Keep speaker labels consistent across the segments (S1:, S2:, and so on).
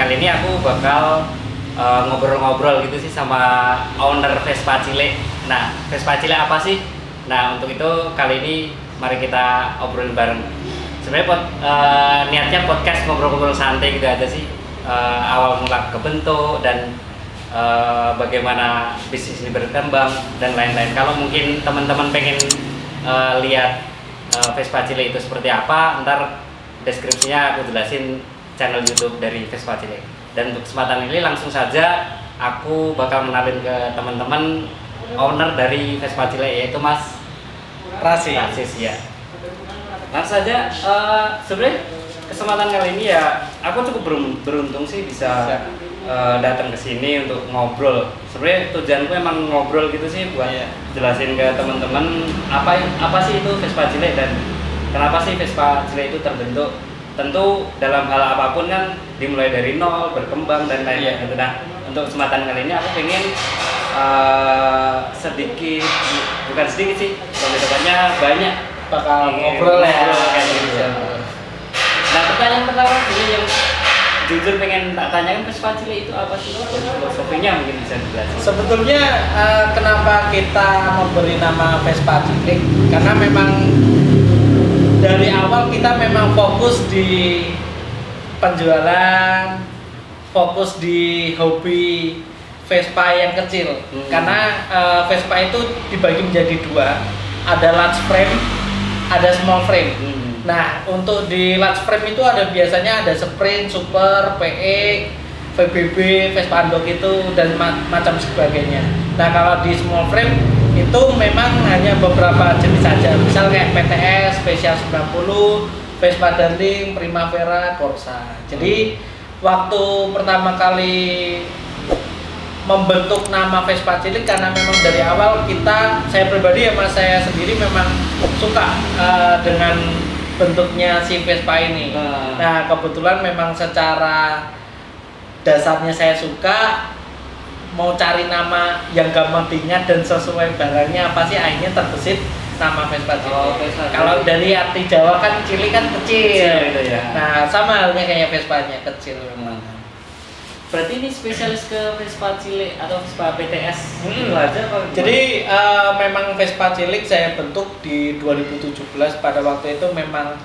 S1: kali ini aku bakal ngobrol-ngobrol gitu sih sama owner Vespa Cilik. Nah, Vespa Cilik apa sih? Nah, untuk itu kali ini mari kita obrolin bareng. Sebenarnya niatnya podcast ngobrol-ngobrol santai gitu aja sih. Awal mula kebentuk dan bagaimana bisnis ini berkembang dan lain-lain. Kalau mungkin teman-teman pengen lihat Vespa Cilik itu seperti apa, ntar deskripsinya aku jelasin channel YouTube dari Vespa Cilik. Dan untuk kesempatan ini langsung saja aku bakal mengenalin ke teman-teman owner dari Vespa Cilik, yaitu Mas Rasis ya. Langsung saja, sebenarnya kesempatan kali ini ya aku cukup beruntung sih bisa datang ke sini untuk ngobrol. Sebenarnya tujuanku emang ngobrol gitu sih buat jelasin ke teman-teman apa sih itu Vespa Cilik dan kenapa sih Vespa Cilik itu terbentuk. Tentu dalam hal apapun kan dimulai dari nol, berkembang dan lain-lain gitu. Nah, untuk kesempatan kali ini aku pengen sedikit, bukan sedikit sih, lebih tepatnya banyak
S2: bakal ngobrol
S1: kayak gitu. Nah, pertanyaan pertama ini yang jujur pengen tak tanyakan, Vespa Cilik itu apa sih? Filosofinya mungkin bisa dijelasin.
S2: Sebetulnya kenapa kita memberi nama Vespa Cilik? Karena memang dari awal kita memang fokus di penjualan, fokus di hobi Vespa yang kecil. Karena Vespa itu dibagi menjadi dua, ada large frame, ada small frame. Nah, untuk di large frame itu biasanya ada Sprint, Super, PE, VBB, Vespa Andok itu dan macam sebagainya. Nah, kalau di small frame itu memang hanya beberapa jenis saja. Misal kayak PTS, Special 90, Vespa Darling, Primavera, Corsa. Jadi waktu pertama kali membentuk nama Vespa Cilik karena memang dari awal saya pribadi ya Mas, saya sendiri memang suka dengan bentuknya si Vespa ini. Nah, kebetulan memang secara dasarnya saya suka, mau cari nama yang gampang diingat dan sesuai barangnya apa sih, akhirnya terbesit nama Vespa Cilik. Kalau dari arti Jawa kan cilik kan kecil gitu ya. Nah, sama halnya kayak Vespanya, kecil memang.
S1: Berarti ini spesialis ke Vespa Cilik atau Vespa PTS itu aja kalau
S2: jadi memang Vespa Cilik saya bentuk di 2017. Pada waktu itu memang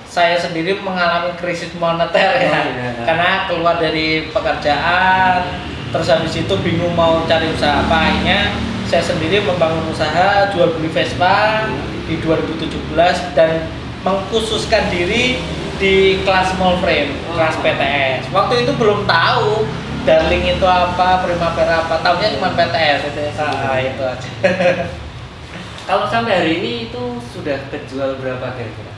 S2: saya sendiri mengalami krisis moneter ya. Karena keluar dari pekerjaan, terus habis itu bingung mau cari usaha apa. Akhirnya saya sendiri membangun usaha jual beli Vespa di 2017 dan mengkhususkan diri di kelas small frame, kelas PTS. Waktu itu belum tahu Darling itu apa, Primavera apa, tahunya cuma PTS itu aja.
S1: Kalau sampai hari ini itu sudah kejual berapa kira-kira?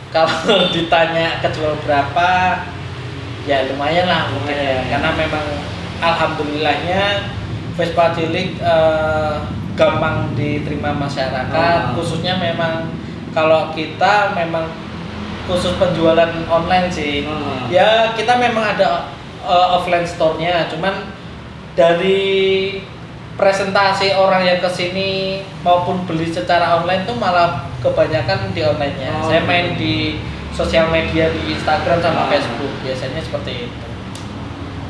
S2: Kalau ditanya kejual berapa, ya lumayan lah mungkin ya. Karena memang alhamdulillahnya Vespa Cilik gampang diterima masyarakat. Khususnya memang kalau kita memang khusus penjualan online sih. Ya kita memang ada offline store-nya, cuman dari presentasi orang yang kesini maupun beli secara online tuh malah kebanyakan di online-nya. Saya main di sosial media di Instagram sama Facebook, biasanya seperti itu.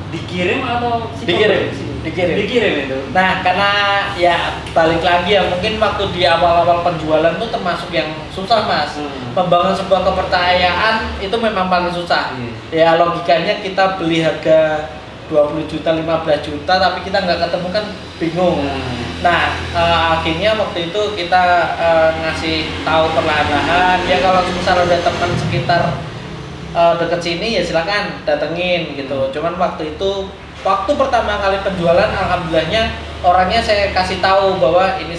S1: Dikirim atau
S2: dikirim itu. Nah, karena ya balik lagi ya, mungkin waktu di awal-awal penjualan tuh termasuk yang susah Mas. Membangun sebuah kepercayaan itu memang paling susah. Ya logikanya kita beli harga 20 juta, 15 juta tapi kita nggak ketemu kan bingung. Nah, akhirnya waktu itu kita ngasih tahu perlahan-lahan, ya kalau misalnya ada teman sekitar deket sini ya silakan datengin gitu. Cuman waktu pertama kali penjualan, alhamdulillahnya orangnya saya kasih tahu bahwa ini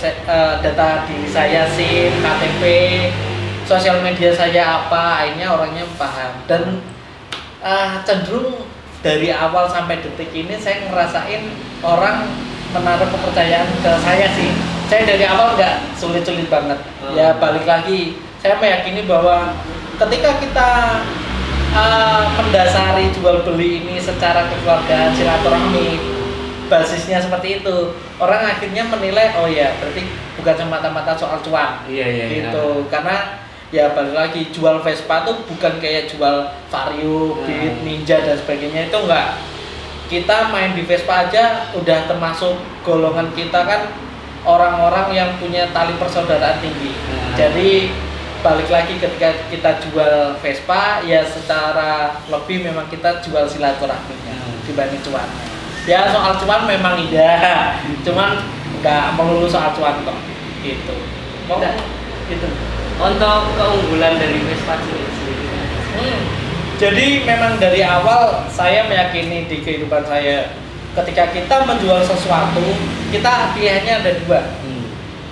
S2: data diri saya, SIM, KTP, sosial media saya apa, akhirnya orangnya paham. Dan cenderung dari awal sampai detik ini saya ngerasain orang menaruh kepercayaan ke saya sih. Saya dari awal nggak sulit-sulit banget. Ya balik lagi, saya meyakini bahwa ketika kita mendasari jual beli ini secara kekeluargaan, silaturahmi, basisnya seperti itu, orang akhirnya menilai oh ya berarti bukan semata-mata soal cuan gitu. Karena ya balik lagi, jual Vespa tuh bukan kayak jual Vario, Beat, Ninja dan sebagainya, itu enggak. Kita main di Vespa aja udah termasuk golongan kita kan orang-orang yang punya tali persaudaraan tinggi. Jadi balik lagi ketika kita jual Vespa ya secara lebih memang kita jual silaturahminya dibanding cuan. Ya soal cuan memang iya, cuman nggak melulu soal cuan kok gitu.
S1: Gitu. Untuk keunggulan dari Vespa sendiri.
S2: Jadi memang dari awal saya meyakini di kehidupan saya, ketika kita menjual sesuatu, kita pilihannya ada dua.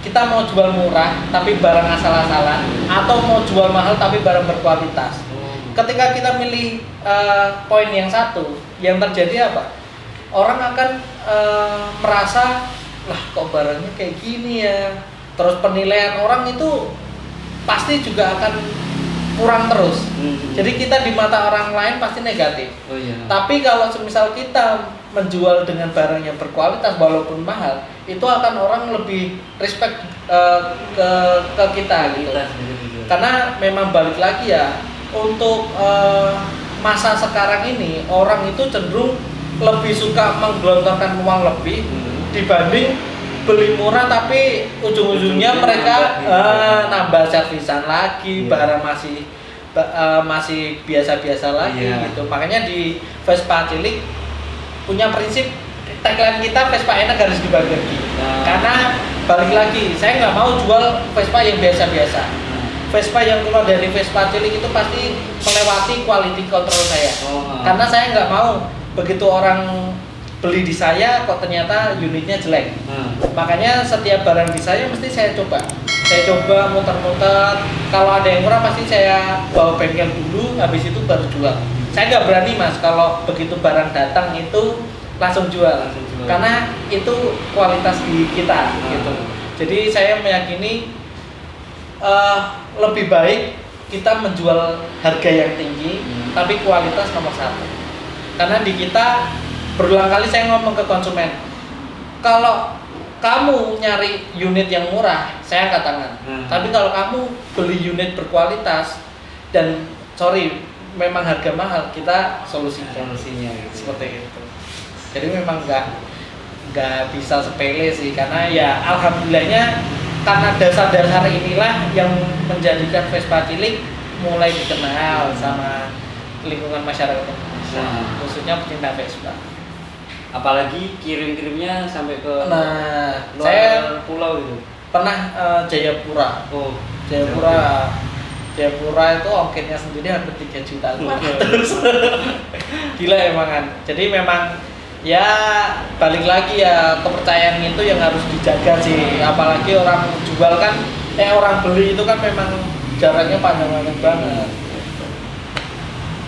S2: Kita mau jual murah tapi barang asal-asalan, atau mau jual mahal tapi barang berkualitas. Ketika kita milih poin yang satu, yang terjadi apa? Orang akan merasa, lah kok barangnya kayak gini ya. Terus penilaian orang itu pasti juga akan kurang terus. Jadi kita di mata orang lain pasti negatif. Tapi kalau semisal kita menjual dengan barang yang berkualitas walaupun mahal, itu akan orang lebih respect ke kita gitu. Karena memang balik lagi ya, untuk masa sekarang ini orang itu cenderung lebih suka menggelontorkan uang lebih dibanding beli murah tapi ujung-ujungnya mereka nambah servisan lagi, barang masih biasa-biasa lagi gitu. Makanya di Vespa Cilik punya prinsip, tagline kita Vespa enak harus dibagi. Karena balik lagi, saya nggak mau jual Vespa yang biasa-biasa. Vespa yang keluar dari Vespa Cilik itu pasti melewati quality control saya. Karena saya nggak mau begitu orang beli di saya kok ternyata unitnya jelek. Makanya setiap barang di saya mesti saya coba muter-muter. Kalau ada yang murah pasti saya bawa bengkel dulu, habis itu baru jual. Saya nggak berani mas kalau begitu barang datang itu langsung jual. Karena itu kualitas di kita gitu. Jadi saya meyakini lebih baik kita menjual harga yang tinggi tapi kualitas nomor satu. Karena di kita berulang kali saya ngomong ke konsumen, kalau kamu nyari unit yang murah, saya angkat tangan. Tapi kalau kamu beli unit berkualitas dan memang harga mahal, kita solusinya seperti itu. Jadi memang nggak bisa sepele sih, karena ya alhamdulillahnya karena dasar-dasar inilah yang menjadikan Vespa Cilik mulai dikenal sama lingkungan masyarakat, khususnya pecinta Vespa.
S1: Apalagi kirim-kirimnya sampai ke
S2: saya
S1: pulau gitu.
S2: Pernah Jayapura. Jayapura itu ongkirnya sendiri hampir 3 juta. Gila emang kan. Jadi memang ya balik lagi ya, kepercayaan itu yang harus dijaga sih. Apalagi orang jual kan, orang beli itu kan memang jaraknya panjang-panjang banget.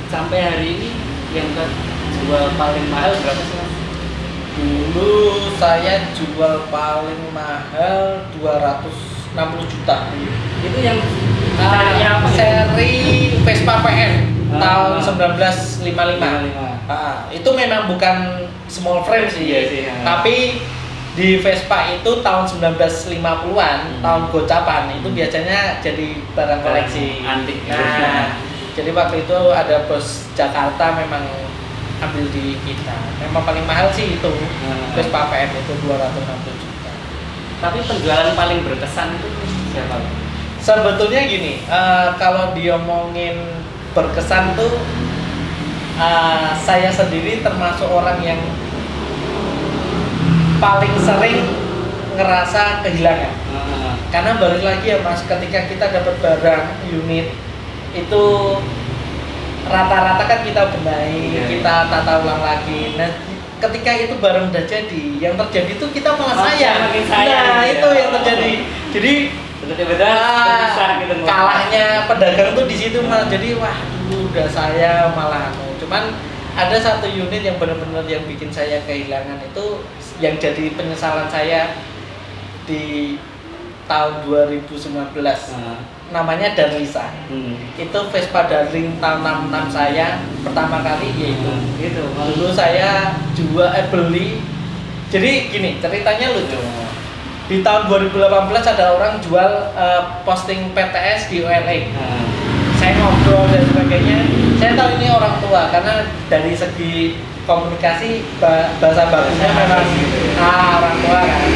S1: Sampai hari ini yang jual paling mahal berapa sih mas?
S2: Dulu saya jual paling mahal 260 juta.
S1: Itu yang
S2: seri Vespa PN tahun 1955. Itu memang bukan small frame sih, tapi di Vespa itu tahun 1950-an, tahun gocapan itu biasanya jadi barang koleksi
S1: antik.
S2: Jadi waktu itu ada bos Jakarta memang ambil di kita. Memang paling mahal sih itu. Vespa PM itu 260 juta.
S1: Tapi penjualan paling berkesan itu siapa?
S2: Sebetulnya gini, kalau diomongin berkesan tuh saya sendiri termasuk orang yang paling sering ngerasa kehilangan. Karena balik lagi ya mas, ketika kita dapat barang unit itu rata-rata kan kita benahi, kita tata ulang lagi. Nah, ketika itu barang udah jadi, yang terjadi itu kita malah sayang. Itu yang terjadi. Jadi kalahnya pedagang tuh di situ mas. Jadi wah, dulu udah saya malah Cuman ada satu unit yang benar-benar yang bikin saya kehilangan, itu yang jadi penyesalan saya di tahun 2019. Namanya Darlisa. Itu Vespa Darling tahun 66 saya pertama kali, yaitu dulu saya beli. Jadi gini ceritanya lucu. Di tahun 2018 ada orang jual posting PTS di OLX. Saya ngobrol dan sebagainya. Saya tahu ini orang tua karena dari segi komunikasi bahasa bagusnya memang orang tua kan.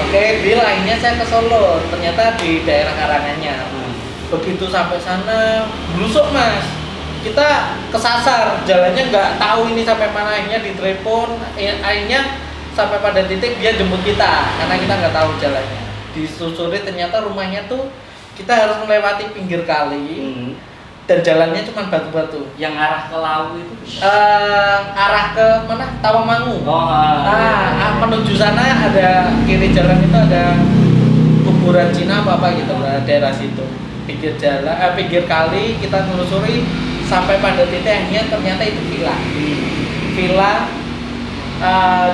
S2: Oke, deal akhirnya saya ke Solo. Ternyata di daerah Karanganyar. Begitu sampai sana, blusuk mas. Kita kesasar, jalannya nggak tahu ini sampai mana, akhirnya ditelepon, akhirnya sampai pada titik dia jemput kita karena kita nggak tahu jalannya. Disusuri ternyata rumahnya tuh kita harus melewati pinggir kali dan jalannya cuma batu-batu.
S1: Yang arah ke Lawu itu?
S2: Arah ke mana? Tawamangu. Menuju sana ada kiri jalan itu ada kuburan Cina apa gitu, daerah situ. Pinggir jalan, pinggir kali kita menelusuri sampai pada titik akhirnya ternyata itu villa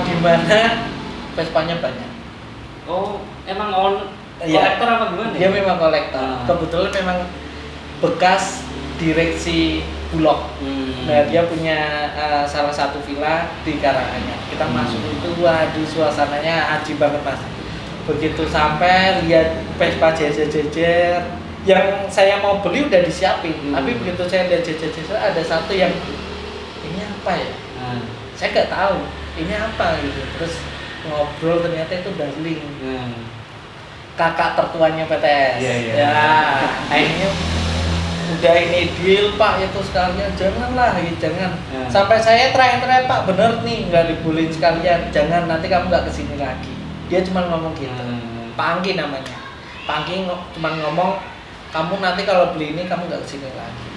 S2: di mana Vespanya banyak.
S1: Oh, emang kolektor apa gimana?
S2: Dia memang kolektor. Kebetulan memang bekas direksi Bulog. Nah, dia punya salah satu villa di Karanganyar. Kita masuk itu, waduh suasananya aji banget mas. Begitu sampai lihat Vespa jejer-jejer, yang saya mau beli udah disiapin. Tapi begitu saya lihat jejer-jejer ada satu yang ini apa ya? Saya nggak tahu ini apa gitu. Terus ngobrol ternyata itu Darling. Kakak tertuanya PTS. Ya, akhirnya udah ini deal pak itu sekalian, janganlah jangan. Sampai saya terakhir pak bener nih nggak dibolehin sekalian, jangan nanti kamu nggak kesini lagi. Dia cuma ngomong gitu. Pak Anggi namanya. Pak Anggi cuma ngomong kamu nanti kalau beli ini kamu nggak kesini lagi.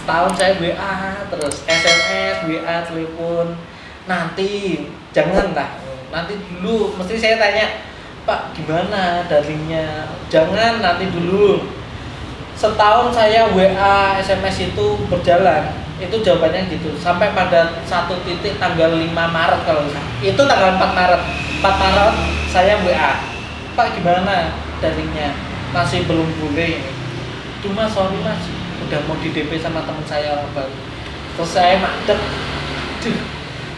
S2: Setahun saya WA terus SMS, WA, telepon. Nanti janganlah. Nanti dulu mesti saya tanya, Pak gimana Darlingnya? Jangan nanti dulu. Setahun saya WA, SMS itu berjalan. Itu jawabannya gitu. Sampai pada satu titik tanggal 5 Maret kalau misalnya. Itu tanggal 4 Maret. 4 Maret saya WA. Pak gimana Darlingnya? Masih belum boleh ini. Cuma sorry mas, udah mau di DP sama teman saya orang baru. Terus saya madep.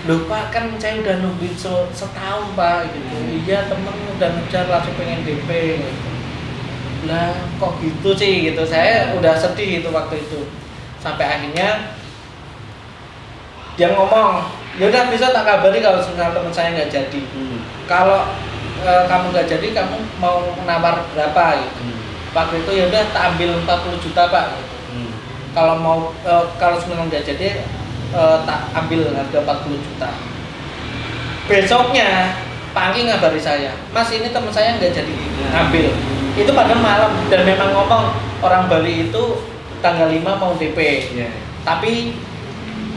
S2: Loh pak kan saya udah nungguin setahun pak gitu. Iya temen udah ngejar langsung pengen DP gitu. Lah kok gitu sih gitu. Saya udah sedih itu waktu itu. Sampai akhirnya dia ngomong, yaudah bisa tak kabari kalau misalnya teman saya nggak jadi. Kalau kamu nggak jadi kamu mau menawar berapa gitu. Waktu itu yaudah tak ambil 40 juta pak gitu. Kalau mau kalau sebenarnya nggak jadi tak ambil harga 40 juta. Besoknya Pak Anggi ngabari saya, Mas ini teman saya nggak jadi ambil. Itu pada malam dan memang ngomong orang Bali itu tanggal 5 mau DP. Tapi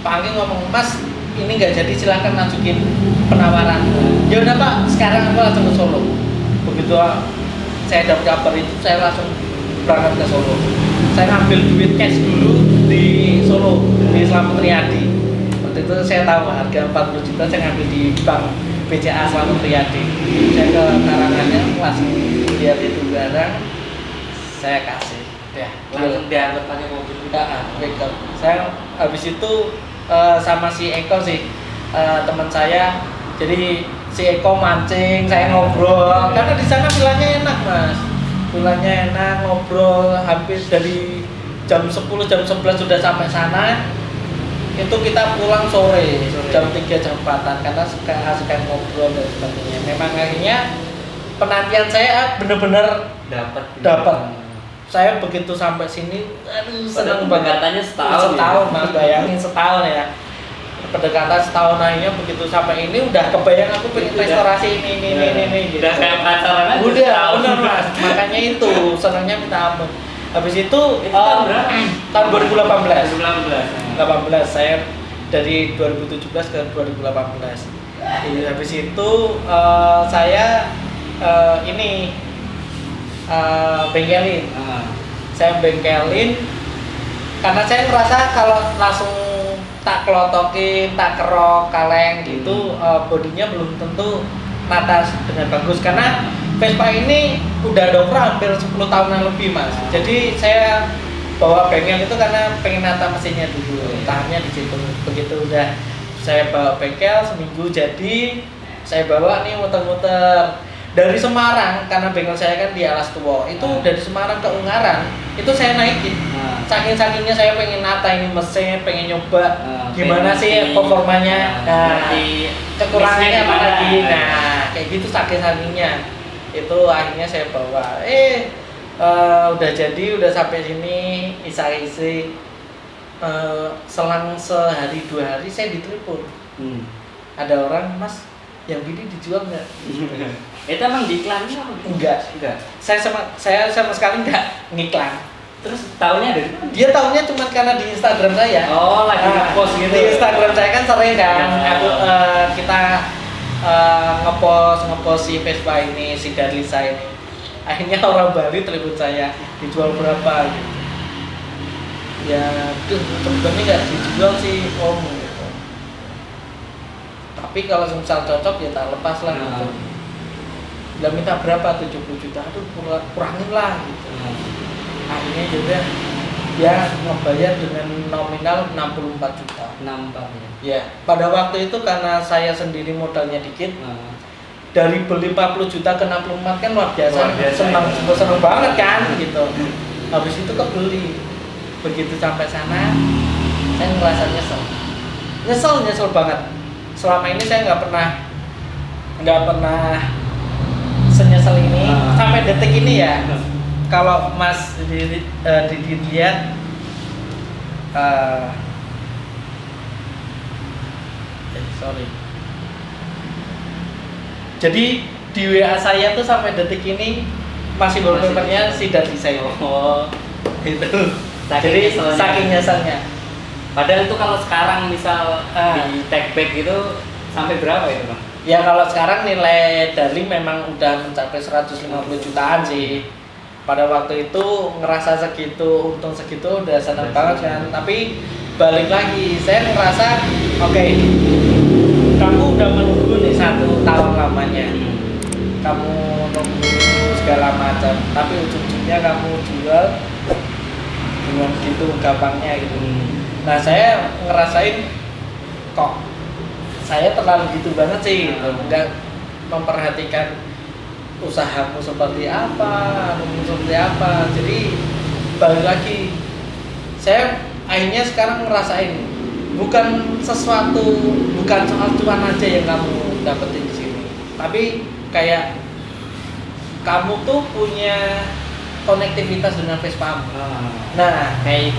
S2: Pak Anggi ngomong, Mas ini nggak jadi silakan masukin penawaran. Ya udah Pak, sekarang aku langsung ke Solo. Begitu saya dapat kabar itu saya langsung berangkat ke Solo. Saya ngambil duit cash dulu di Solo di Slamet Riyadi. Waktu itu saya tahu harga 40 juta saya ngambil di bank BCA Slamet Riyadi. Saya ke Karanganyar langsung lihat itu barang saya kasih. Ya,
S1: langsung diantar pakai mobil.
S2: Saya habis itu sama si Eko sih teman saya. Jadi si Eko mancing, saya ngobrol. Karena di sana villanya enak mas. Villanya enak, ngobrol hampir dari jam 10 jam 11 sudah sampai sana. Itu kita pulang sore. Jam 3 jam 4 karena suka ngobrol dan sebagainya. Memang akhirnya penantian saya benar-benar dapat. Saya begitu sampai sini, aduh senang banget.
S1: Pendekatannya setahun
S2: mas, bayangin setahun ya. Pendekatan setahun akhirnya begitu sampai ini udah kebayang aku pengen restorasi ini gitu.
S1: Udah kayak pacaran aja.
S2: Udah, benar mas. Makanya itu senangnya minta ampun. Habis itu tahun berapa? Tahun 2018. 18 saya dari 2017 ke 2018. Habis itu saya bengkelin. Saya bengkelin karena saya merasa kalau langsung tak kelotokin, tak kerok, kaleng gitu, bodinya belum tentu nata dengan bagus karena Vespa ini udah dongkrak hampir 10 tahunan lebih mas. Jadi saya bawa bengkel itu karena pengen nata mesinnya dulu, tahannya di situ. Begitu udah saya bawa bengkel seminggu jadi saya bawa nih muter-muter dari Semarang, karena bengkel saya kan di Alas Tua itu dari Semarang ke Ungaran itu saya naikin. Saking-sakingnya saya pengen nata ini mesin, pengen nyoba gimana sih performanya, kekurangannya apa lagi, kayak gitu saking-sakingnya itu akhirnya saya bawa. Udah jadi, udah sampai sini, isi selang sehari 2 hari saya ditelepon. Ada orang, Mas, yang ini dijual nggak?
S1: Itu emang diiklannya apa?
S2: Enggak. Saya sama sekali nggak ngiklan.
S1: Terus tahunya dari mana?
S2: Dia tahunya cuma karena di Instagram saya.
S1: Oh, lagi nge-post gitu.
S2: Di Instagram saya kan sering kan, kita ngepost si Vespa ini, si Darlisa ini. Akhirnya orang Bali telepon saya, dijual berapa gitu. Ya, sebenarnya nggak dijual sih Om gitu. Tapi kalau misal cocok ya tak lepas lah gitu. Dia minta berapa? 70 juta. Aduh, kurangin lah gitu. Akhirnya juga dia ngebayar dengan nominal 64 juta.
S1: 64
S2: ya. Pada waktu itu karena saya sendiri modalnya dikit, dari beli 40 juta ke 64 kan luar biasa, seneng banget kan gitu. Habis itu kebeli. Begitu sampai sana saya ngerasa nyesel banget. Selama ini saya nggak pernah senyesel ini sampai detik ini ya. Kalau Mas dilihat sorry. Jadi di WA saya tuh sampai detik ini masih wallpapernya si Darlisa itu. Itu. Jadi saking nyeselnya.
S1: Padahal itu kalau sekarang misal di take back gitu sampai berapa itu, Bang?
S2: Ya kalau sekarang nilai Darling memang udah mencapai 150 jutaan sih. Pada waktu itu ngerasa segitu, untung segitu udah senang banget kan. Tapi balik lagi, saya ngerasa oke, kamu udah menunggu nih 1 tahun lamanya. Kamu nunggu segala macam, tapi ujung-ujungnya kamu jual dengan gitu gampangnya gitu. Nah saya ngerasain kok saya terlalu gitu banget sih, nggak memperhatikan usahamu seperti apa, jadi balik lagi saya akhirnya sekarang ngerasain bukan soal cuan aja yang kamu dapetin di sini, tapi kayak kamu tuh punya konektivitas dengan Vespa. Nah, kayak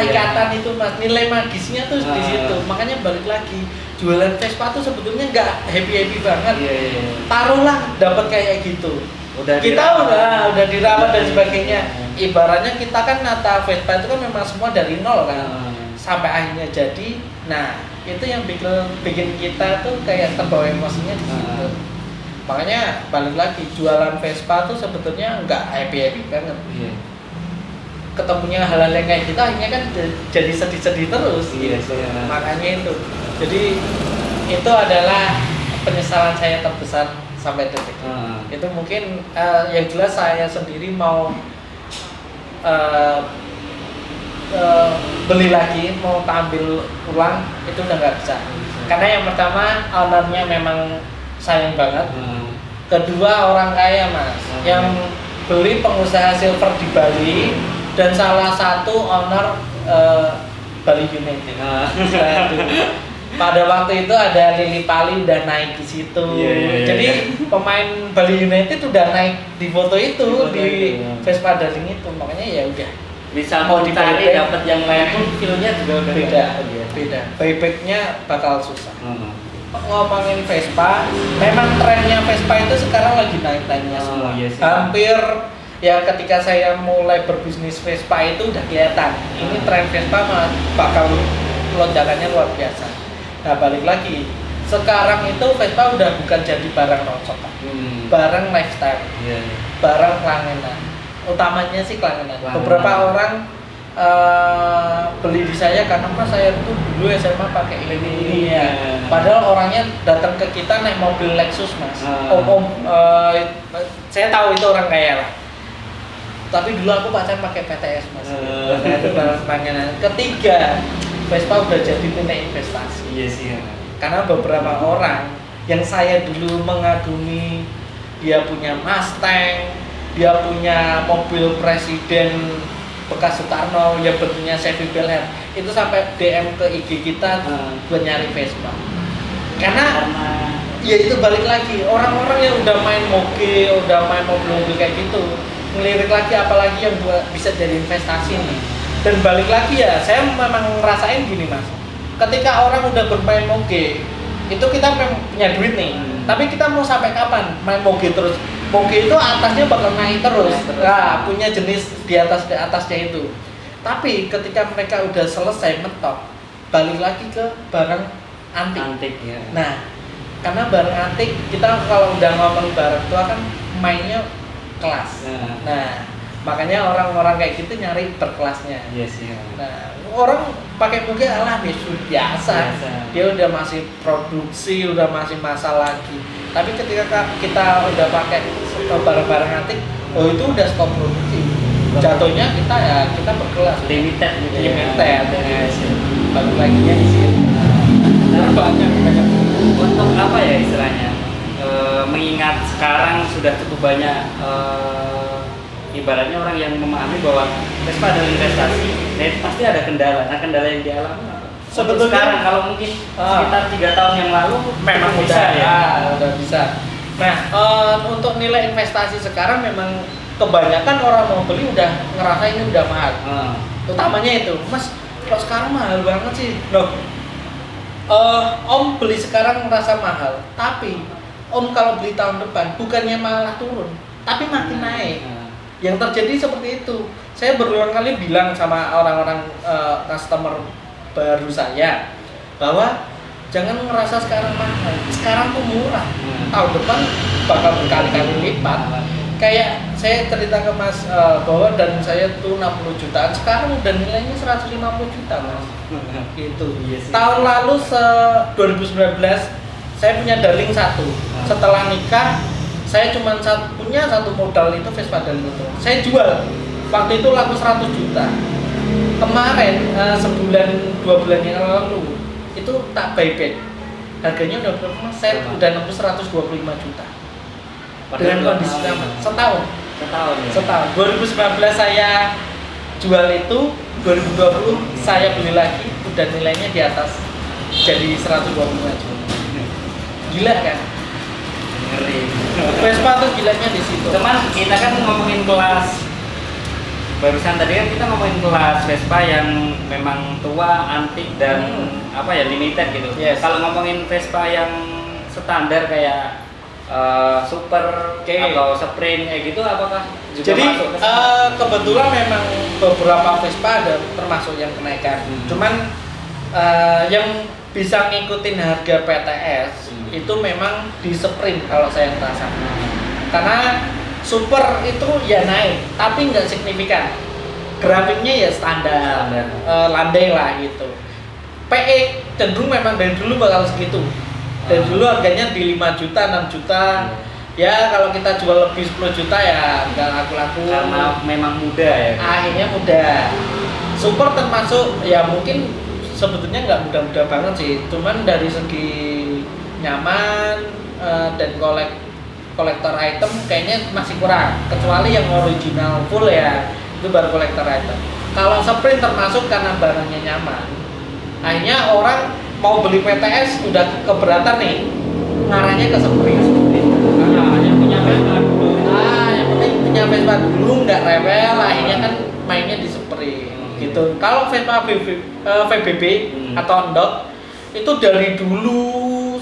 S2: ikatan itu Mas, nilai magisnya tuh di situ. Makanya balik lagi, jualan Vespa tuh sebetulnya nggak happy banget. Taruhlah dapat kayak gitu. Kita udah dirawat dan sebagainya. Ibaratnya kita kan nata Vespa itu kan memang semua dari nol kan. Sampai akhirnya jadi. Nah, itu yang bikin kita tuh kayak terbawa emosinya di situ. Makanya balik lagi, jualan Vespa tuh sebetulnya nggak happy banget. Ketemunya hal-hal yang kayak gitu akhirnya kan jadi sedih-sedih terus. Makanya itu. Jadi itu adalah penyesalan saya terbesar sampai detik ini. Itu mungkin yang jelas saya sendiri mau beli lagi, mau tampil ulang itu udah nggak bisa. Karena yang pertama ownernya memang sayang banget. Kedua orang kaya Mas, yang beli pengusaha silver di Bali dan salah satu owner Bali United. Pada waktu itu ada Lili Pali udah naik di situ. Jadi pemain Bali United udah naik di foto itu di Vespa Darling itu. Makanya ya udah.
S1: Bisa mau dicari dapat yang lain pun feelnya juga udah
S2: beda. Buybacknya bakal susah. Ngomongin Vespa, memang trennya Vespa itu sekarang lagi naik-naiknya semua. Hampir ya ketika saya mulai berbisnis Vespa itu udah kelihatan. Ini tren Vespa bakal lonjakannya luar biasa. Nah balik lagi, sekarang itu Vespa udah bukan jadi barang roncokan, barang lifestyle, barang kelangenan. Utamanya sih kelangenan. Beberapa orang beli di saya karena Mas saya tuh dulu SMA pakai ini ya. Padahal orangnya datang ke kita naik mobil Lexus Mas. Saya tahu itu orang kaya lah. Tapi dulu aku pacaran pakai PTS Mas. Itu barang kelangenan. Ketiga, Vespa udah jadi nilai investasi.
S1: Iya sih.
S2: Karena beberapa orang yang saya dulu mengagumi, dia punya Mustang, dia punya mobil presiden bekas Soekarno yang bentuknya Chevy Bel Air, itu sampai DM ke IG kita buat nyari Vespa. Karena ya itu balik lagi, orang-orang yang udah main moge, udah main mobil-mobil kayak gitu, ngelirik lagi apalagi yang bisa jadi investasi nih. Dan balik lagi ya, saya memang ngerasain gini mas, ketika orang udah bermain moge, itu kita punya duit nih, tapi kita mau sampai kapan main moge terus? Moge itu atasnya bakal naik terus. Nah, punya jenis di atasnya itu. Tapi ketika mereka udah selesai mentok, balik lagi ke barang antik.
S1: Ya.
S2: Nah, karena barang antik kita kalau udah ngomong barang tua kan mainnya kelas. Nah, makanya orang-orang kayak gitu nyari berkelasnya.
S1: Yes, ya.
S2: Nah, orang pakai moge biasa. Dia udah masih produksi, udah masih masa lagi. Tapi ketika kita udah pakai barang-barang antik, oh itu udah stop produksi. Jatuhnya kita berkelas.
S1: Limited gitu.
S2: Limited. Balik lagi di sini. Nah, banyak.
S1: Untuk apa ya istilahnya? Mengingat sekarang sudah cukup banyak ibaratnya orang yang memahami bahwa Vespa adalah investasi, dan pasti ada kendala. Nah, kendala yang dialami apa?
S2: Sebetulnya
S1: sekarang kalau mungkin sekitar 3 tahun yang lalu
S2: memang
S1: bisa ya.
S2: Udah bisa. Nah, untuk nilai investasi sekarang memang kebanyakan orang mau beli udah ngerasa ini udah mahal. Utamanya itu, Mas, kok sekarang mahal banget sih? Loh, Om beli sekarang ngerasa mahal, tapi Om kalau beli tahun depan bukannya malah turun, tapi makin naik. Yang terjadi seperti itu. Saya berulang kali bilang sama orang-orang customer baru saya bahwa jangan ngerasa sekarang mahal, sekarang tuh murah. Tahun depan bakal berkali-kali lipat. Kayak saya cerita ke Mas bahwa dan saya tuh 60 jutaan, sekarang udah nilainya 150 juta Mas. Gitu.
S1: Yes,
S2: tahun lalu 2019 saya punya darling satu. Setelah nikah saya cuma punya satu modal itu Vespa darling itu. Saya jual. Waktu itu laku 100 juta. Kemarin sebulan 2 bulan yang lalu itu tak buyback. Harganya udah berapa? Saya udah nembus 125 juta. Dengan kondisi sama setahun. Setahun. 2019 saya jual itu, 2020 saya beli lagi, udah nilainya di atas jadi 125 juta. Gila kan?
S1: Ngeri.
S2: Vespa tuh gilanya di situ.
S1: Cuman kita kan ngomongin kelas, barusan tadi kan kita ngomongin kelas Vespa yang memang tua, antik dan limited gitu.
S2: Yes.
S1: Kalau ngomongin Vespa yang standar kayak super atau sprint kayak gitu, apakah juga
S2: jadi
S1: masuk ke
S2: kebetulan memang beberapa Vespa ada termasuk yang kenaikan. Cuman yang bisa ngikutin harga PTS itu memang di sprint kalau saya merasa. Karena super itu ya naik, tapi nggak signifikan. Grafiknya ya standar. Landai lah gitu. PE cenderung memang dari dulu bakal segitu. Dari dulu harganya di 5 juta, 6 juta. Ya kalau kita jual lebih 10 juta ya nggak laku-laku.
S1: karena memang muda ya.
S2: Akhirnya muda. Super termasuk ya mungkin sebetulnya nggak muda-muda banget sih. Cuman dari segi nyaman dan kolektor item kayaknya masih kurang. Kecuali yang original full ya itu baru kolektor item. Kalau sprint termasuk karena barangnya nyaman. Akhirnya orang mau beli PTS udah keberatan nih, ngarahnya ke sprint.
S1: Yang punya Vespa dulu.
S2: Yang penting punya Vespa dulu, nggak rewel. Akhirnya kan mainnya di sprint gitu. Kalau Vespa VBB atau Endok itu dari dulu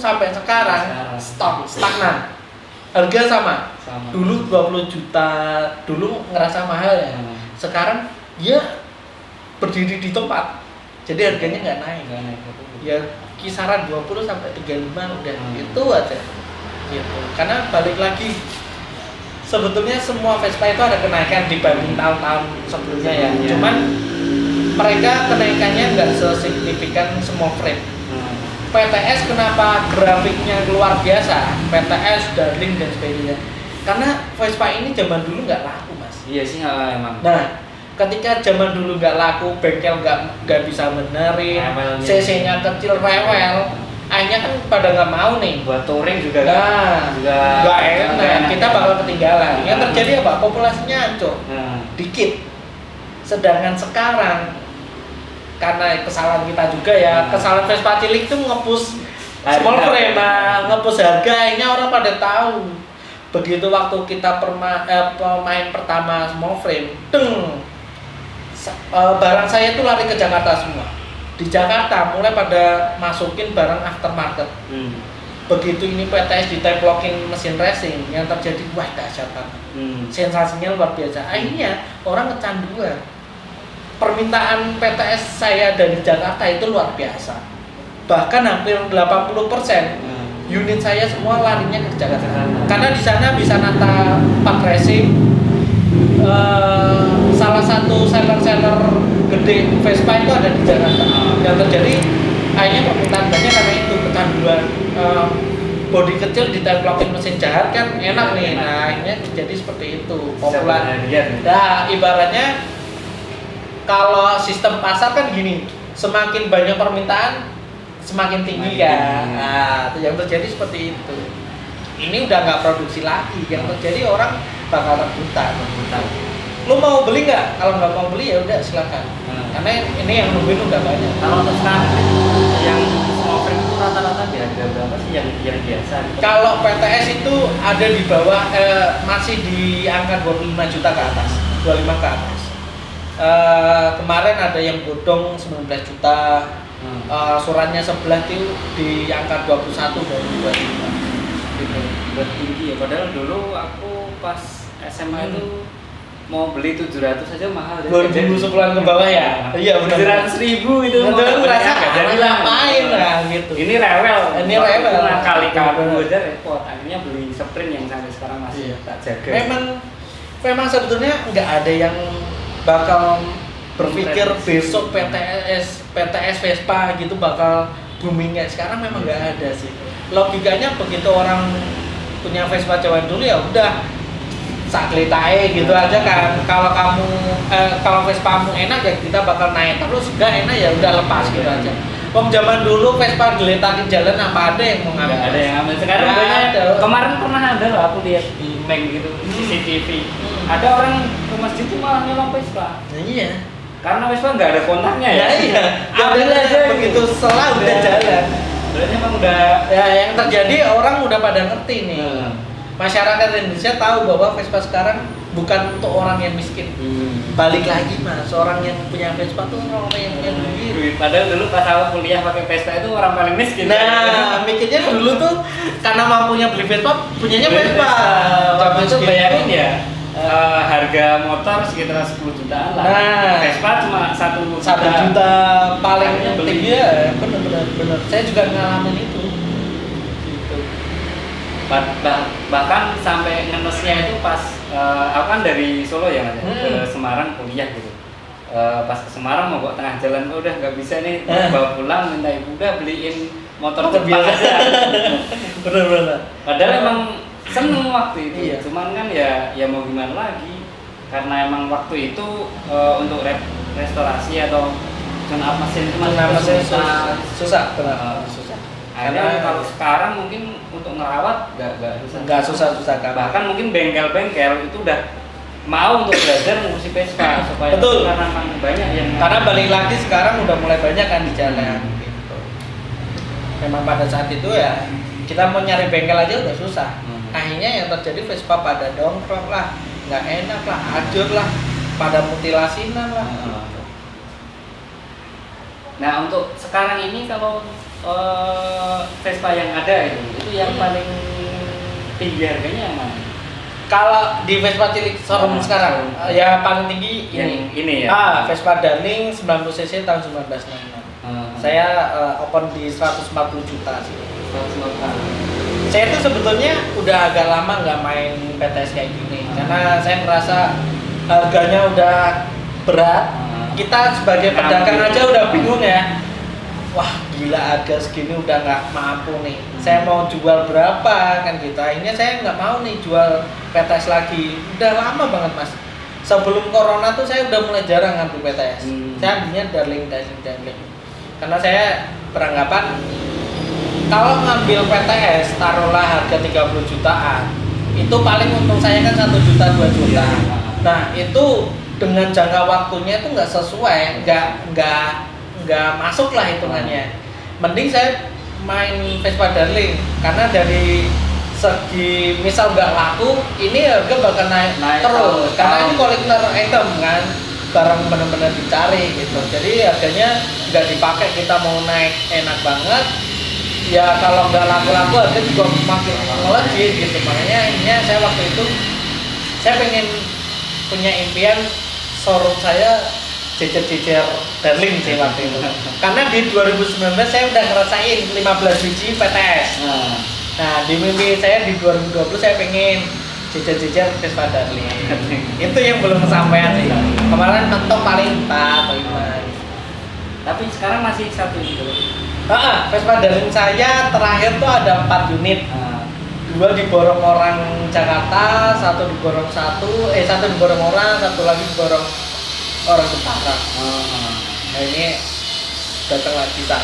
S2: sampai sekarang stagnan. Harga sama. Dulu 20 juta, dulu ngerasa mahal ya. Sekarang dia berdiri di tempat. Jadi harganya nggak naik. Ya kisaran 20 sampai 35 udah itu aja. Gitu. Karena balik lagi sebetulnya semua Vespa itu ada kenaikan dibanding tahun-tahun sebelumnya ya. Cuman mereka kenaikannya nggak sesignifikan semua frame. PTS kenapa grafiknya luar biasa? PTS, Darling dan sebagainya. Karena Vespa ini zaman dulu nggak laku mas.
S1: Iya sih emang.
S2: Nah, ketika zaman dulu nggak laku, bengkel nggak bisa benerin, CC-nya kecil, rewel, akhirnya kan pada nggak mau nih.
S1: Buat touring juga
S2: juga nggak enak. Kita bakal ketinggalan. Yang terjadi apa? Populasinya hancur, dikit. Sedangkan sekarang karena kesalahan kita juga ya, kesalahan Vespa cilik itu nge-push small frame, nge-push harga, akhirnya orang pada tahu. Begitu waktu kita pemain pertama small frame, barang saya itu lari ke Jakarta semua. Di Jakarta mulai pada masukin barang aftermarket. Begitu ini PTS ditemplokin mesin racing, yang terjadi wah dahsyat banget. Sensasinya luar biasa. Akhirnya orang kecanduan. Permintaan PTS saya dari Jakarta itu luar biasa. Bahkan hampir 80% unit saya semua larinya ke Jakarta. Karena di sana bisa nata part racing. Salah satu seller-seller gede Vespa itu ada di Jakarta. Yang terjadi akhirnya permintaan banyak karena itu kecanduan. Bodi kecil ditemplokin mesin jahat kan enak nih. Nah akhirnya jadi seperti itu. Populer. Nah ibaratnya kalau sistem pasar kan gini, semakin banyak permintaan, semakin tinggi kan. Nah, yang terjadi seperti itu. Ini udah nggak produksi lagi, yang terjadi orang bakal rebutan. Lu mau beli nggak? Kalau nggak mau beli ya udah silakan. Karena ini yang nungguin udah banyak.
S1: Kalau untuk sekarang yang small frame itu rata-rata di harga berapa sih yang biasa?
S2: Kalau PTS itu ada di bawah, masih di angka 25 juta ke atas, 25 ke atas. Kemarin ada yang bodong 19 juta, suratnya sebelah itu di angka 21 dan 25 gitu.
S1: Tinggi ya, padahal dulu aku pas SMA itu mau beli 700 aja mahal.
S2: 2010-an ke bawah ya? Iya benar.
S1: 700.000 itu
S2: mau merasa jadi ngapain lah gitu.
S1: Ini rewel.
S2: Nah,
S1: kali-kali aja repot. Akhirnya beli sprint yang sampai sekarang masih tak jaga.
S2: Memang sebetulnya nggak ada yang bakal berpikir besok PTS Vespa gitu bakal boomingnya. Sekarang memang nggak ada sih. Logikanya begitu orang punya Vespa zaman dulu ya udah saklitae gitu aja kan. Kalau kalau Vespamu enak ya kita bakal naik terus, nggak enak ya udah lepas gitu aja. Wong zaman dulu Vespa geletakin jalan apa ada yang mau ngambil?
S1: Nggak ada yang ngambil. Sekarang banyak. Kemarin pernah ada loh aku lihat di Meng gitu, CCTV. Ada orang ke masjid itu malah nyolong Vespa.
S2: Nah, iya.
S1: Karena Vespa nggak ada kontaknya ya.
S2: Iya. Ambil aja begitu setelah udah jalan.
S1: Berarti emang udah.
S2: Ya yang terjadi orang udah pada ngerti nih. Masyarakat Indonesia tahu bahwa Vespa sekarang bukan untuk orang yang miskin. Balik lagi mas, orang yang punya Vespa tuh orang yang punya duit.
S1: Padahal dulu pas aku kuliah pakai Vespa itu orang paling miskin.
S2: Nah, mikirnya dulu tuh karena mampunya beli Vespa, punyanya Vespa.
S1: Waktu itu bayangin ya, harga motor sekitar 10 jutaan lah.
S2: Nah,
S1: Vespa cuma 1
S2: juta paling tinggi ya. Bener. Saya juga ngalamin itu.
S1: Bahkan sampai ngenesnya itu pas aku kan dari Solo ya mas, ke Semarang kuliah gitu. Pas ke Semarang mau bawa tengah jalan udah nggak bisa nih, bawa pulang minta ibu udah beliin motor cepat aja.
S2: Bener.
S1: Padahal emang seneng waktu itu,
S2: iya.
S1: Cuman kan ya mau gimana lagi, karena emang waktu itu untuk restorasi atau tune up mesin itu masih
S2: susah.
S1: Karena kalau sekarang mungkin untuk ngerawat nggak susah kan. Bahkan mungkin bengkel-bengkel itu udah mau untuk belajar ngurusi Vespa supaya
S2: betul.
S1: Karena banyak yang
S2: karena balik lagi sekarang udah mulai banyak kan di jalan gitu. Memang pada saat itu ya kita mau nyari bengkel aja udah susah. Akhirnya yang terjadi Vespa pada dongkrong lah, nggak enak lah, hancur lah, pada mutilasinan lah. Nah
S1: untuk sekarang ini kalau Vespa yang ada itu yang paling tinggi harganya yang mana?
S2: Kalau di Vespa cilik showroom sekarang ya paling tinggi
S1: ini ya.
S2: Vespa Darling 90cc tahun 1966. Saya open di 140 juta sih. 140. Saya itu sebetulnya udah agak lama nggak main PTS kayak gini karena saya merasa harganya udah berat. Kita sebagai pedagang aja udah bingung ya. Wah gila harga segini udah nggak mampu nih. Saya mau jual berapa kan gitu. Akhirnya saya nggak mau nih jual PTS lagi. Udah lama banget mas. Sebelum corona tuh saya udah mulai jarang ngambil PTS. Saya ambilnya Darling. Karena saya beranggapan kalau ngambil PTS taruhlah harga 30 jutaan, itu paling untung saya kan 1 juta 2 juta. Nah itu dengan jangka waktunya itu nggak sesuai, nggak masuk lah hitungannya. Mending saya main Vespa Darling karena dari segi misal nggak laku, ini harga bakal naik terus karena ini collector item kan, barang benar-benar dicari gitu. Jadi harganya nggak dipakai, kita mau naik enak banget ya, kalau nggak laku-laku harga juga makin melejit gitu. Makanya ini saya waktu itu saya pengen punya impian showroom saya jejer-jejer Darling sih waktu itu karena di 2019 saya udah ngerasain 15 biji PTS. Nah di mimpi saya di 2020 saya pengen jejer-jejer Vespa Darling. Itu yang belum kesampaian sih. Kemarin mentok paling 4 atau 5.
S1: Tapi sekarang masih 1 gitu.
S2: Vespa Darling saya terakhir tuh ada 4 unit. 2 diborong orang Jakarta, 1 diborong satu diborong orang, 1 lagi diborong orang Jepara. Nah ini datang lagi 1.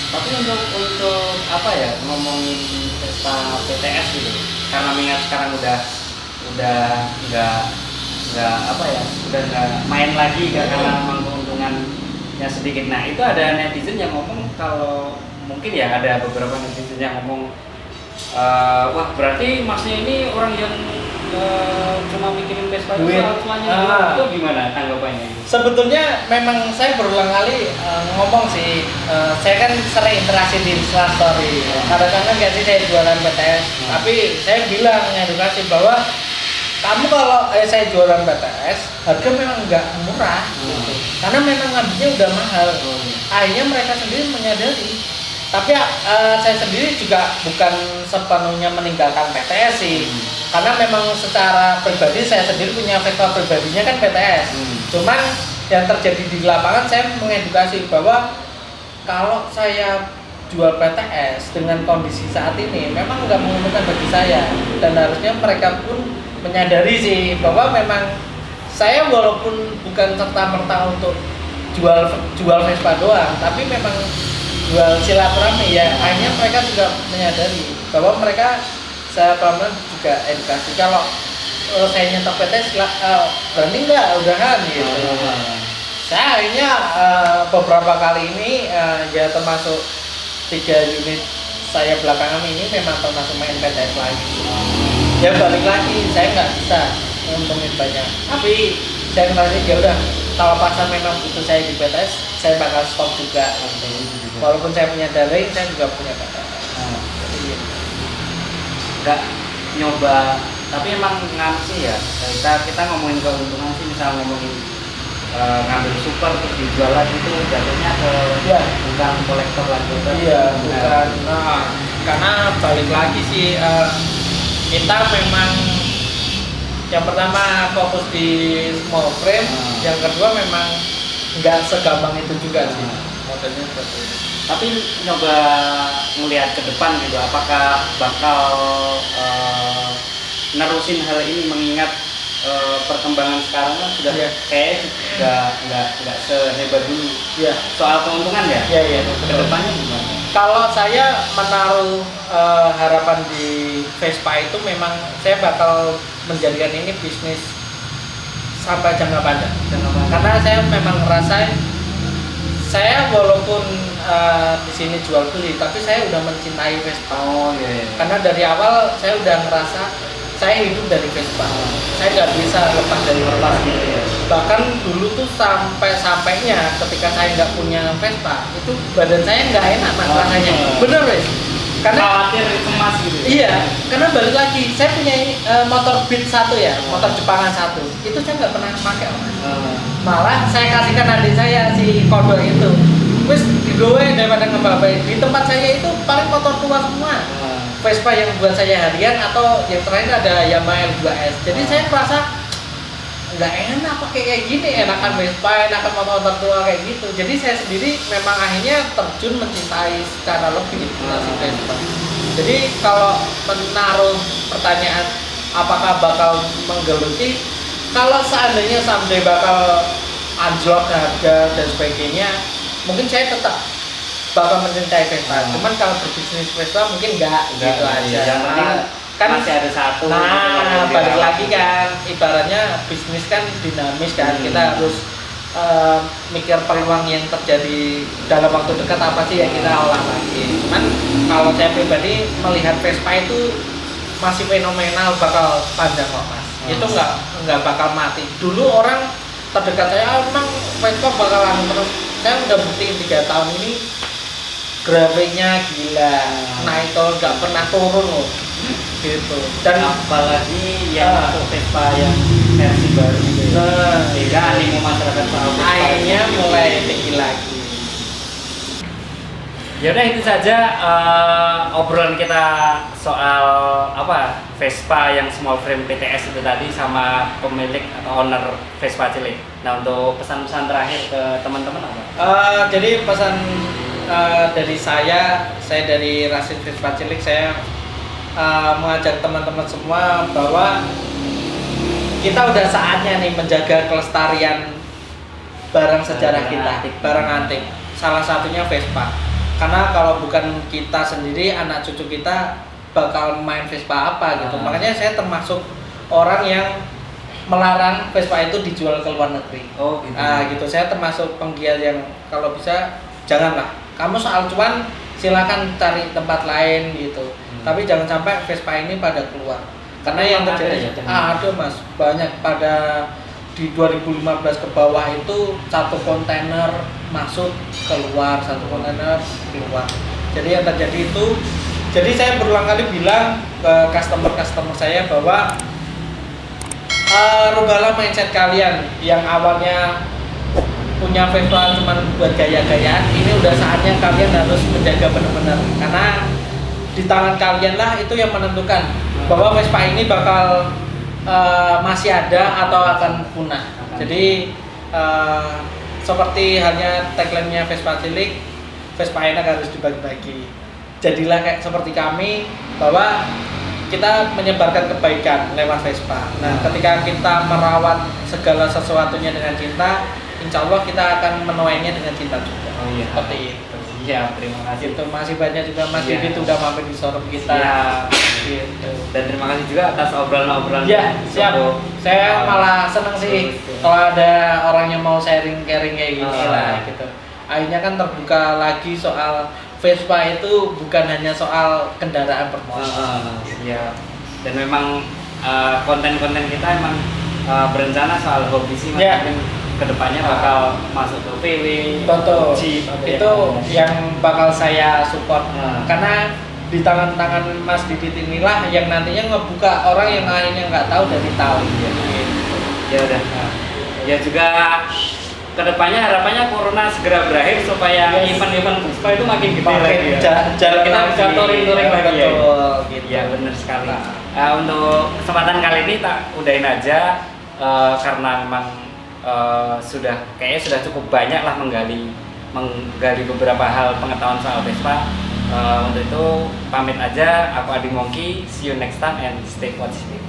S1: Tapi untuk apa ya, ngomongin Vespa PTS gitu, karena minat sekarang udah nggak apa ya, udah nggak main lagi karena memang keuntungannya sedikit. Nah itu ada netizen yang ngomong, kalau mungkin ya ada beberapa netizen yang ngomong, wah berarti masnya ini orang yang cuma mikirin Vespa semuanya. Itu gimana tanggapannya?
S2: Sebetulnya memang saya berulang kali ngomong sih, saya kan sering interaksi di Instastory. Kadang-kadang nggak sih saya jualan PTS, tapi saya bilang edukasi bahwa kamu kalau saya jualan PTS, harga memang nggak murah, gitu. Karena memang ngambilnya udah mahal. Akhirnya mereka sendiri menyadari. Tapi saya sendiri juga bukan sepenuhnya meninggalkan PTS sih, karena memang secara pribadi saya sendiri punya Vespa pribadinya kan PTS. Cuman yang terjadi di lapangan, saya mengedukasi bahwa kalau saya jual PTS dengan kondisi saat ini memang nggak menguntungkan bagi saya, dan harusnya mereka pun menyadari sih bahwa memang saya walaupun bukan serta-merta untuk jual Vespa doang, tapi memang jual silaturahmi ya. Akhirnya mereka juga menyadari bahwa mereka, saya pelan juga edukasi, kalau saya nyetok PTS berani nggak udahan gitu. Saya akhirnya beberapa kali ini ya termasuk 3 unit saya belakangan ini memang termasuk main PTS lagi. Ya balik lagi, saya nggak bisa nguntungin banyak, tapi saya ngerasa ya udah, kalau pasar memang butuh saya di PTS, saya bakal stop juga. Walaupun saya punya Darling, saya juga punya PTS.
S1: Nggak nyoba, tapi emang ngam sih ya, kita ngomongin keuntungan sih, misal ngomongin ngambil super terus dijual lagi, itu jatuhnya ke bukan kolektor lagi.
S2: Bukan. Karena balik lagi sih, kita memang yang pertama fokus di small frame, yang kedua memang nggak segampang itu juga sih modelnya seperti itu.
S1: Tapi nyoba ngelihat ke depan gitu, apakah bakal nerusin hal ini, mengingat perkembangan sekarang kan sudah kayak nggak sehebat dulu. Soal keuntungan ya. Ke depannya gimana?
S2: Kalau saya menaruh harapan di Vespa itu, memang saya bakal menjadikan ini bisnis sampai jangka panjang. Karena saya memang ngerasain, saya walaupun di sini jual beli, tapi saya udah mencintai Vespa. Karena dari awal saya udah ngerasa saya hidup dari Vespa. Saya nggak bisa lepas dari Vespa gitu ya. Bahkan dulu tuh sampainya ketika saya nggak punya Vespa, itu badan saya nggak enak rasanya. Bener wes. Karena
S1: khawatir dikemas gitu.
S2: Iya, karena balik lagi, saya punya motor Beat 1 ya, motor Jepangan 1. Itu saya nggak pernah pakai. Malah saya kasihkan adik saya si Kodok itu. Wes digowe daripada ngebabai. Di tempat saya itu paling motor tua semua. Vespa yang buat saya harian, atau yang terakhir ada Yamaha L2S. Jadi saya merasa nggak enak pakai kayak gini, enakan Vespa, enakan motor tua kayak gitu. Jadi saya sendiri memang akhirnya terjun mencintai secara lebih si Vespa. Jadi kalau menaruh pertanyaan apakah bakal menggeluti, kalau seandainya someday bakal anjlok harga dan sebagainya, mungkin saya tetap bakal mencintai Vespa. Cuman kalau berbisnis Vespa mungkin enggak gitu aja.
S1: Yang penting
S2: kan
S1: masih ada satu.
S2: nah balik lagi kan, ibaratnya bisnis kan dinamis kan, kita harus mikir peluang yang terjadi dalam waktu dekat apa sih yang kita olah lagi. Cuman kalau saya pribadi melihat Vespa itu masih fenomenal, bakal panjang kok mas. Itu nggak bakal mati. Dulu orang terdekat saya memang Vespa bakalan terus. Saya udah buktiin 3 tahun ini grafiknya gila, naik turun nggak pernah turun loh gitu. Dan
S1: apalagi yang untuk Vespa yang versi baru gitu ya. Sehingga animo masyarakat soal Vespa
S2: akhirnya mulai tinggi lagi.
S1: Ya udah itu saja obrolan kita soal apa Vespa yang small frame PTS itu tadi sama pemilik atau owner Vespa Cilik. Nah untuk pesan-pesan terakhir ke teman-teman apa?
S2: Jadi pesan dari saya dari Rasid Vespa Cilik, saya mengajak teman-teman semua bahwa kita udah saatnya nih menjaga kelestarian barang sejarah kita, barang antik. Salah satunya Vespa. Karena kalau bukan kita sendiri, anak cucu kita bakal main Vespa apa gitu. Makanya saya termasuk orang yang melarang Vespa itu dijual ke luar negeri.
S1: Oh gitu.
S2: Gitu. Saya termasuk penggiat yang kalau bisa janganlah. Kamu soal cuan silakan cari tempat lain gitu. Tapi jangan sampai Vespa ini pada keluar. Karena yang terjadi ada mas, banyak pada di 2015 ke bawah itu satu kontainer masuk keluar, satu kontainer keluar. Jadi yang terjadi itu, jadi saya berulang kali bilang ke customer saya bahwa rubahlah mindset kalian yang awalnya punya Vespa cuma buat gaya-gayaan. Ini udah saatnya kalian harus menjaga benar-benar, karena di tangan kalian lah itu yang menentukan bahwa Vespa ini bakal masih ada atau akan punah. Jadi seperti halnya tagline-nya Vespa Cilik, Vespa enak harus dibagi-bagi. Jadilah kayak seperti kami, bahwa kita menyebarkan kebaikan lewat Vespa. Nah, ketika kita merawat segala sesuatunya dengan cinta, insya Allah kita akan menuainya dengan cinta juga.
S1: Oh iya.
S2: Seperti itu.
S1: Ya, terima kasih.
S2: Itu masih banyak juga Mas Didi udah mampir di showroom kita.
S1: Ya.
S2: Gitu.
S1: Dan terima kasih juga atas obrolan-obrolan.
S2: Ya, siap. Saya malah seneng sih kalau ada orang yang mau sharing kayak gini lah gitu. Akhirnya kan terbuka lagi soal Vespa itu bukan hanya soal kendaraan bermotor.
S1: Iya. Dan memang konten-konten kita emang berencana soal hobi sih, Mas.
S2: Ya.
S1: Kedepannya bakal masuk ke VW,
S2: betul.
S1: Jeep,
S2: Itu yang bakal saya support. Karena di tangan-tangan Mas Didit inilah yang nantinya ngebuka orang yang akhirnya nggak tahu dari tahu.
S1: Ya udah. Ya juga kedepannya harapannya corona segera berakhir supaya event-event Vespa itu makin gede lagi ya. Kita bisa touring-touring lagi ya.
S2: Gitu.
S1: Ya benar sekali. Untuk kesempatan kali ini tak udahin aja karena memang kayaknya sudah cukup banyak lah menggali beberapa hal pengetahuan soal Vespa. Untuk itu pamit aja, aku Adi Mongki, see you next time and stay positive.